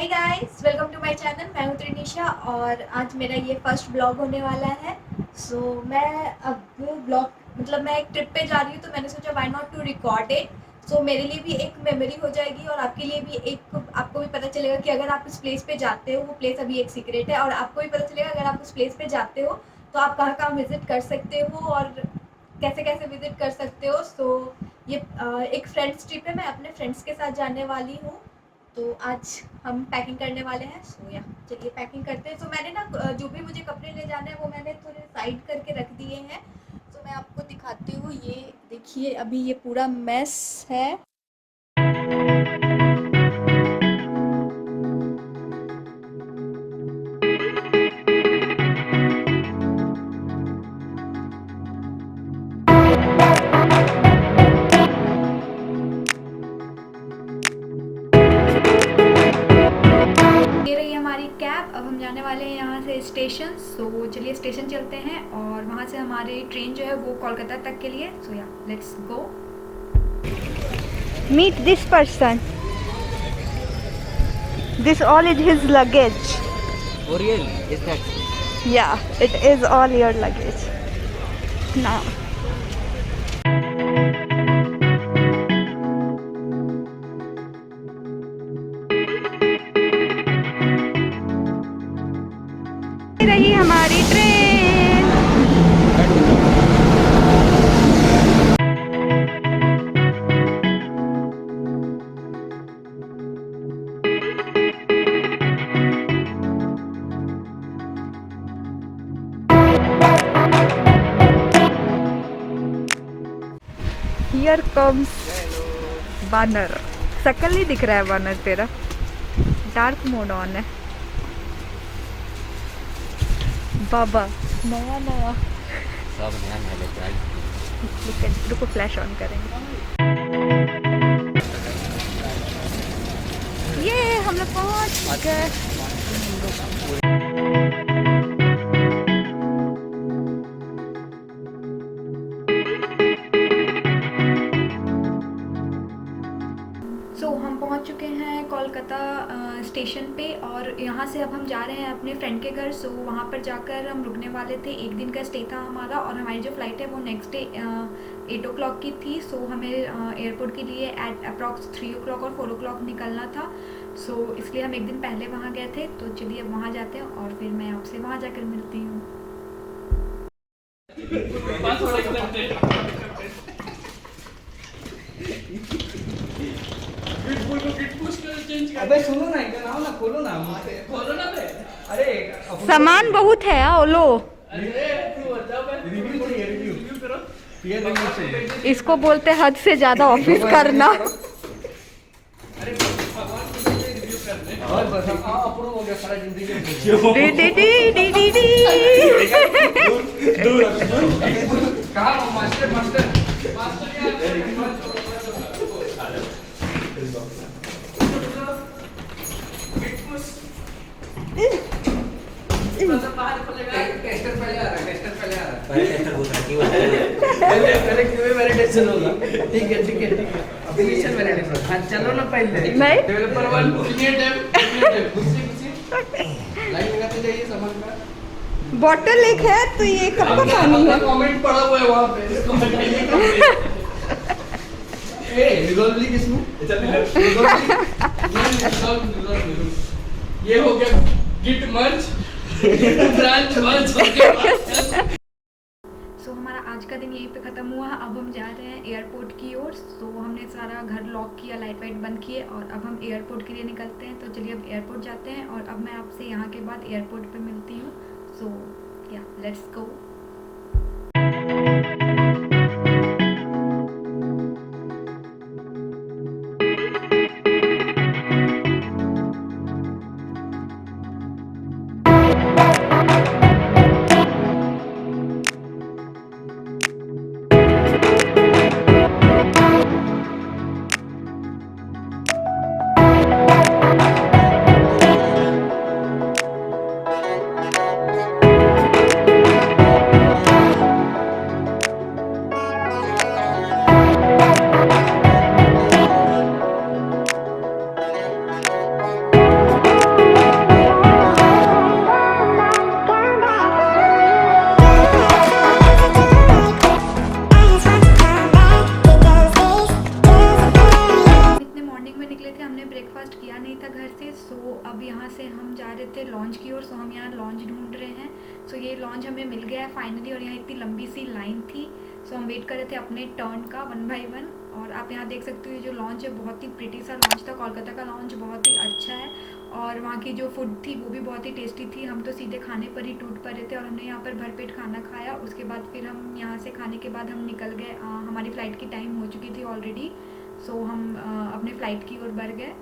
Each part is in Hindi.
Hi guys, welcome to my channel. मैं हूँ त्रिनिशा और आज मेरा ये फर्स्ट ब्लॉग होने वाला है। मैं अब ब्लॉग मैं एक ट्रिप पे जा रही हूँ, तो मैंने सोचा why not to record it. मेरे लिए भी एक मेमोरी हो जाएगी और आपके लिए भी एक, आपको भी पता चलेगा कि अगर आप इस प्लेस पे जाते हो, वो प्लेस अभी एक सीक्रेट है, और आपको भी पता चलेगा अगर आप उस प्लेस पे जाते हो तो आप कहाँ कहाँ विजिट कर सकते हो और कैसे कैसे विजिट कर सकते हो। ये एक फ्रेंड्स ट्रिप है, मैं अपने फ्रेंड्स के साथ जाने वाली हूँ। तो आज हम पैकिंग करने वाले हैं। या चलिए पैकिंग करते हैं। मैंने ना जो भी मुझे कपड़े ले जाने हैं वो मैंने थोड़े साइड करके रख दिए हैं। मैं आपको दिखाती हूँ। ये देखिए, अभी ये पूरा मेस है। ये रही हमारी कैब। अब हम जाने वाले हैं यहाँ से स्टेशन। चलिए स्टेशन चलते हैं और वहाँ से हमारी ट्रेन जो है वो कोलकाता तक के लिए। या let's go. Meet this person. This all is his luggage. Oh really? Is that so? Yeah, it is all your luggage. Now. रही हमारी ट्रेन। Here comes बानर। शकल नहीं दिख रहा है बानर तेरा, डार्क मोड ऑन है। बाबा नया नया सब नया नया लेके आई। रुको फ्लैश ऑन करेंगे। ये हम लोग पहुंच गए। हम पहुंच चुके हैं कोलकाता स्टेशन पे और यहाँ से अब हम जा रहे हैं अपने फ्रेंड के घर। वहाँ पर जाकर हम रुकने वाले थे। एक दिन का स्टे था हमारा और हमारी जो फ़्लाइट है वो नेक्स्ट डे 8 o'clock की थी। हमें एयरपोर्ट के लिए एट अप्रॉक्स 3 o'clock और 4 o'clock निकलना था। इसलिए हम एक दिन पहले वहाँ गए थे। तो चलिए अब वहाँ जाते हैं और फिर मैं आपसे वहाँ जाकर मिलती हूँ। अबे सुनो ना, इधर आओ ना, खोलो ना बे। अरे सामान बहुत है, आओ लो। रिव्यू चाहिए, रिव्यू करो। पीयर रिव्यू चाहिए। इसको बोलते हद से ज्यादा ऑफिस करना। अरे भगवान को रिव्यू करने और बस अप्रूव हो गया सारा जिंदगी में। D D D D D D. दूर कहां हो मास्टर यार। टेस्टर पहले आ रहा है। पहले टेस्टर पूछ रहा पहले क्यूए वैलिडेशन होगा। ठीक है एप्लीकेशन वैलिडेशन। हां चलो ना पहले। नहीं डेवलपर 1 सीनियर डेव खुशी लाइन लगाते जाइए सामान का। बॉटल एक है तो ये कब का पानी है। कमेंट पड़ा हुआ है वहां पे, इसको हटाइए। ए रिजॉल्वली किसमें रिजॉल्वली ये हो गया गिट मर्ज ब्रांच मर्ज हो गया। हमारा आज का दिन यहीं पे ख़त्म हुआ। अब हम जा रहे हैं एयरपोर्ट की ओर। हमने सारा घर लॉक किया, लाइट वाइट बंद किए और अब हम एयरपोर्ट के लिए निकलते हैं। तो चलिए अब एयरपोर्ट जाते हैं और अब मैं आपसे यहाँ के बाद एयरपोर्ट पे मिलती हूँ। या लेट्स गो। ब्रेकफास्ट किया नहीं था घर से। सो अब यहाँ से हम जा रहे थे लॉन्च की ओर। सो हम यहाँ लॉन्च ढूंढ रहे हैं। सो ये लॉन्च हमें मिल गया है फाइनली, और यहाँ इतनी लंबी सी लाइन थी। सो हम वेट कर रहे थे अपने टर्न का 1 बाय 1। और आप यहाँ देख सकते हो ये जो लॉन्च है बहुत ही प्रिटी सा लॉन्च था। कोलकाता का लॉन्च बहुत ही अच्छा है, और वहाँ की जो फूड थी वो भी बहुत ही टेस्टी थी। हम तो सीधे खाने पर ही टूट पड़े थे, और हमने यहाँ पर भरपेट खाना खाया। उसके बाद फिर हम यहाँ से खाने के बाद हम निकल गए। हमारी फ़्लाइट की टाइम हो चुकी थी ऑलरेडी। सो हम अपने फ़्लाइट की ओर बढ़ गए।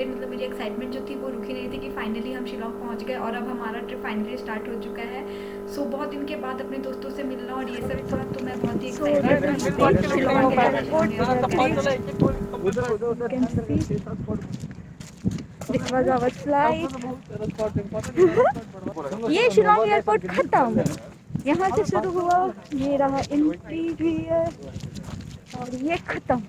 मतलब मेरी एक्साइटमेंट जो थी वो रुकी नहीं थी कि फाइनली हम शिलोंग पहुंच गए, और अब हमारा ट्रिप फाइनली स्टार्ट हो चुका है। सो बहुत दिन के बाद अपने दोस्तों से मिलना और ये सब था, तो मैं बहुत ही ये शिलोंग एयरपोर्ट खत्म, यहाँ से शुरू हुआ, ये रहा इंटीरियर और ये खत्म।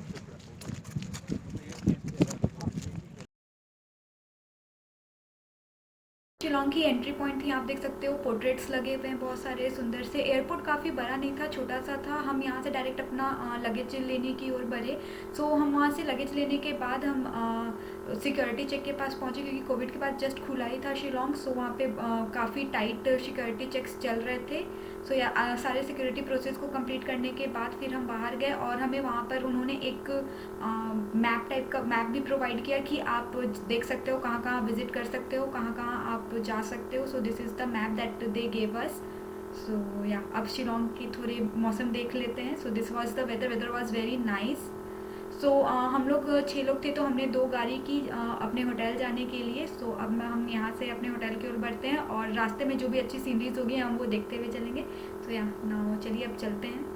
शिलोंग की एंट्री पॉइंट थी, आप देख सकते हो पोर्ट्रेट्स लगे हुए हैं बहुत सारे सुंदर से। एयरपोर्ट काफ़ी बड़ा नहीं था, छोटा सा था। हम यहाँ से डायरेक्ट अपना लगेज लेने की ओर बढ़े। सो हम वहाँ से लगेज लेने के बाद हम सिक्योरिटी चेक के पास पहुँचे, क्योंकि कोविड के बाद जस्ट खुला ही था शिलोंग। सो वहाँ पे काफ़ी टाइट सिक्योरिटी चेक्स चल रहे थे। सो सारे सिक्योरिटी प्रोसेस को कंप्लीट करने के बाद फिर हम बाहर गए, और हमें वहाँ पर उन्होंने एक मैप टाइप का मैप भी प्रोवाइड किया कि आप देख सकते हो कहाँ कहाँ विजिट कर सकते हो, कहाँ कहाँ आप जा सकते हो। So this is the map that they gave us. So या अब शिलोंग की थोड़े मौसम देख लेते हैं। So this was the weather was very nice. So हम लोग 6 लोग थे, तो हमने 2 गाड़ी की अपने होटल जाने के लिए। सो अब हम यहाँ से अपने होटल की ओर बढ़ते हैं, और रास्ते में जो भी अच्छी सीनरीज होगी हम वो देखते हुए चलेंगे। तो या ना चलिए अब चलते हैं।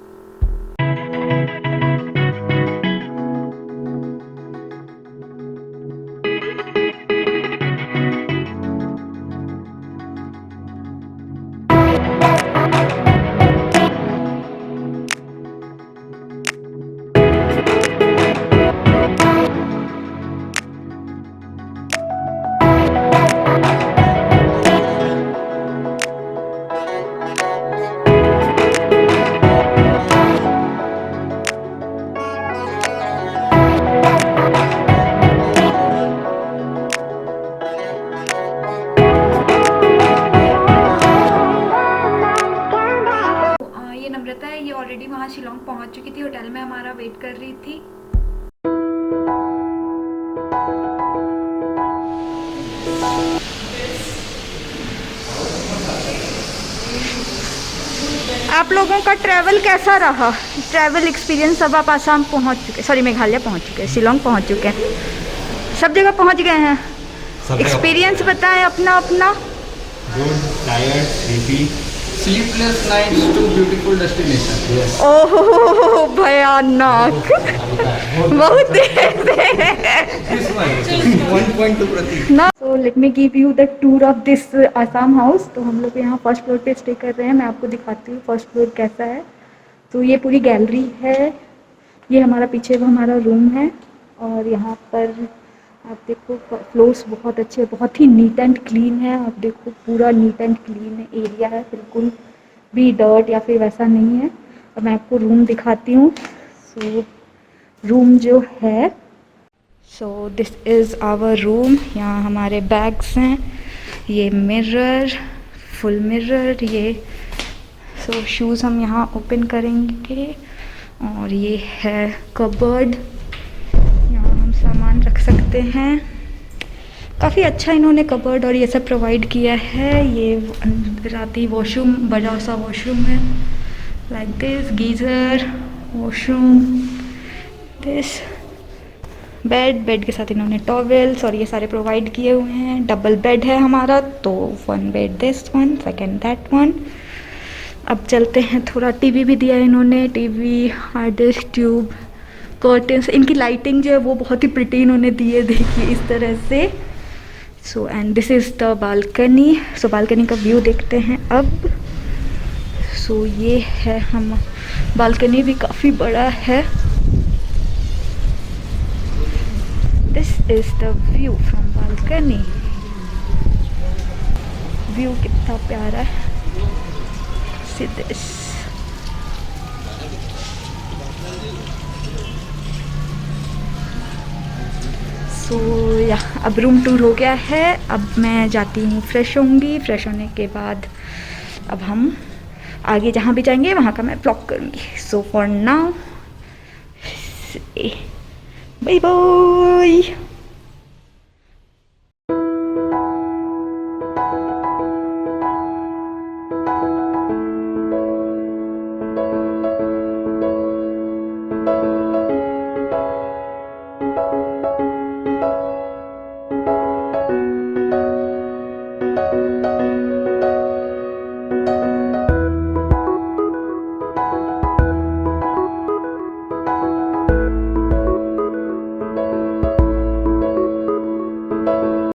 ये ऑलरेडी वहाँ शिलोंग पहुँच चुकी थी, होटल में हमारा वेट कर रही थी। आप लोगों का ट्रैवल कैसा रहा? Travel experience? अब आप आसाम पहुँच चुके, सॉरी मेघालय पहुँच चुके हैं, शिलोंग पहुँच चुके हैं, सब जगह पहुँच गए हैं। एक्सपीरियंस बताएं अपना अपना। Good, tired, sleepy. Sleepless nights to beautiful destination. Yes. ओह भयानक, बहुत ना। So let me give you the tour of this Assam house. तो हम लोग यहाँ फर्स्ट फ्लोर पे स्टे कर रहे हैं। मैं आपको दिखाती हूँ फर्स्ट फ्लोर कैसा है। तो ये पूरी गैलरी है, ये हमारा पीछे वो हमारा रूम है, और यहाँ पर आप देखो फ्लोर्स बहुत अच्छे, बहुत ही नीट एंड क्लीन है। आप देखो पूरा नीट एंड क्लीन एरिया है, बिल्कुल भी डर्ट या फिर वैसा नहीं है। और मैं आपको रूम दिखाती हूँ। सो रूम जो है, so this is our room. यहाँ हमारे बैग्स हैं, ये मिरर, फुल मिरर, ये सो शूज़ हम यहाँ ओपन करेंगे, और ये है कबर्ड, यहाँ हम सामान रख सकते हैं। काफ़ी अच्छा इन्होंने कबर्ड और ये सब प्रोवाइड किया है। ये राती वॉशरूम, बड़ा सा वॉशरूम है, like this, geyser, washroom, this, bed के साथ इन्होंने टॉवेल्स और ये सारे प्रोवाइड किए हुए हैं। डबल बेड है हमारा, तो 1 bed this one, second that one. अब चलते हैं, थोड़ा टीवी भी दिया है इन्होंने, TV, hard disk, tube, curtains. इनकी लाइटिंग जो है वो बहुत ही प्रिटी इन्होंने दी है, देखिए इस तरह से। So and this is the balcony. So balcony का व्यू देखते हैं अब। सो ये है हम, बालकनी भी काफ़ी बड़ा है। This is the view from balcony. View कितना प्यारा है, सी दिस। सो या अब रूम टूर हो गया है। अब मैं जाती हूँ, फ्रेश होंगी। फ्रेश होने के बाद अब हम आगे जहाँ भी जाएंगे वहाँ का मैं ब्लॉग करूँगी। So for now bye bye.